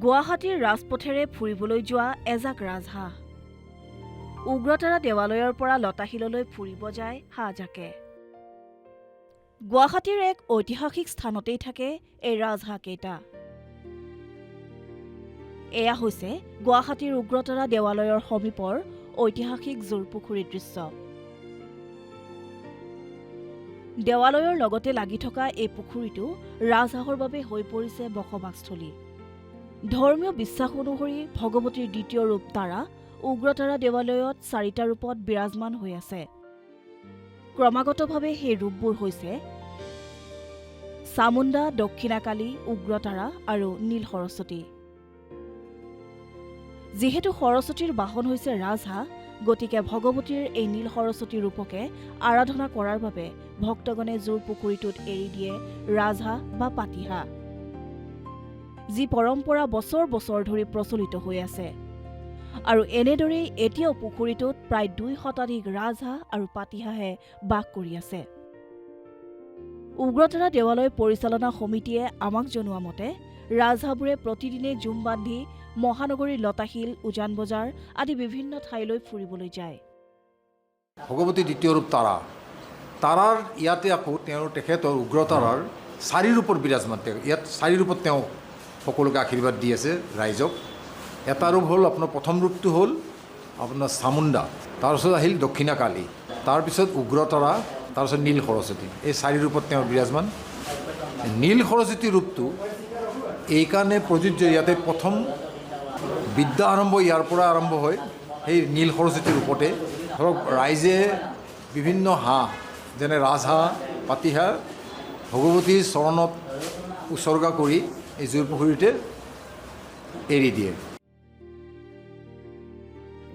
গুৱাহাটীৰ ৰাজপথেৰে ফুৰিবলৈ যোৱা এজাক ৰাজহাঁহ। উগ্ৰতাৰা দেৱালয়ৰ পৰা লতাশিললৈ ফুৰিব যায় হাঁহজাকে। গুৱাহাটীৰ এক ঐতিহাসিক স্থানতেই থাকে এই ৰাজহাঁহকেইটা। এয়া হৈছে গুৱাহাটীৰ উগ্ৰতাৰা দেৱালয়ৰ সমীপৰ ঐতিহাসিক জোৰপুখুৰীৰ দৃশ্য। দেৱালয়ৰ লগতে লাগি থকা এই পুখুৰীটো ৰাজহাঁহৰ বাবে হৈ পৰিছে বসবাসস্থলী। ধৰ্মীয় বিশ্বাস অনুসৰি ভগৱতীৰ দ্বিতীয় ৰূপ তাৰা উগ্ৰতাৰা দেৱালয়ত 4টা ৰূপত বিৰাজমান হৈ আছে। ক্ৰমাগতভাৱে সেই ৰূপবোৰ হৈছে চামুণ্ডা, দক্ষিণাকালী, উগ্ৰতাৰা আৰু নীল সৰস্বতী। যিহেতু সৰস্বতীৰ বাহন হৈছে ৰাজহাঁহ, গতিকে ভগৱতীৰ এই নীল সৰস্বতী ৰূপকে আৰাধনা কৰাৰ বাবে ভক্তগণে জোৰ পুখুৰীটোত এৰি দিয়ে ৰাজহাঁহ বা পাতিহাঁহ, যি পৰম্পৰা বছৰ বছৰ ধৰি প্ৰচলিত হৈ আছে। আৰু এনেদৰেই এতিয়াও পুখুৰীটোত প্ৰায় 2 শতাধিক ৰাজহাঁহ আৰু পাতিহাঁহে বাস কৰি আছে। উগ্ৰতাৰা দেৱালয় পৰিচালনা সমিতিয়ে আমাক জনোৱা মতে ৰাজহাঁহবোৰে প্ৰতিদিনে জুম বান্ধি মহানগৰীৰ লতাশিল, উজান বজাৰ আদি বিভিন্ন ঠাইলৈ ফুৰিবলৈ যায়। ভগৱতী দ্বিতীয় ৰূপ তাৰাৰ ইয়াতে আকৌ তেখেতৰ উগ্ৰতাৰাৰ 4 ৰূপৰ বিৰাজমান। ইয়াত 4 ৰূপত তেওঁ সকলোকে আশীৰ্বাদ দি আছে ৰাইজক। এটা ৰূপ হ'ল আপোনাৰ প্ৰথম ৰূপটো হ'ল আপোনাৰ চামুণ্ডা, তাৰপিছত আহিল দক্ষিণাকালী, তাৰপিছত উগ্ৰতাৰা, তাৰপিছত নীল সৰস্বতী। এই 4 ৰূপত তেওঁ বিৰাজমান। নীল সৰস্বতী ৰূপটো এইকাৰণে প্ৰযোজ্য, ইয়াতে প্ৰথম বিদ্যা আৰম্ভ ইয়াৰ পৰা আৰম্ভ হয় সেই নীল সৰস্বতী ৰূপতে। ধৰক ৰাইজে বিভিন্ন হাঁহ যেনে ৰাজহাঁহ, পাতিহাঁহ ভগৱতীৰ চৰণত উৎসৰ্গা কৰি এই জোৰপুখুৰীতে এৰি দিয়ে।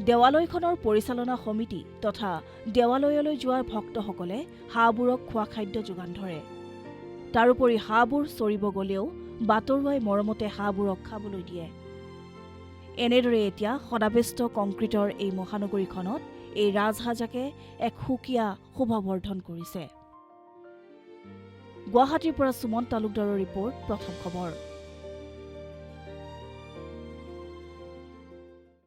দেৱালয়খনৰ পৰিচালনা সমিতি তথা দেৱালয়লৈ যোৱা ভক্তসকলে হাঁহবোৰক খোৱা খাদ্য যোগান ধৰে। তাৰোপৰি হাঁহবোৰ চৰিব গ'লেও বাটৰুৱাই মৰমতে হাঁহবোৰক খাবলৈ দিয়ে। এনেদৰে এতিয়া সদাবেষ্ট কংক্ৰিটৰ এই মহানগৰীখনত এই ৰাজহাঁহজাকে এক সুকীয়া শোভাবৰ্ধন কৰিছে। গুৱাহাটীৰ পৰা সুমন তালুকদাৰৰ ৰিপৰ্ট, প্ৰথম খবৰ।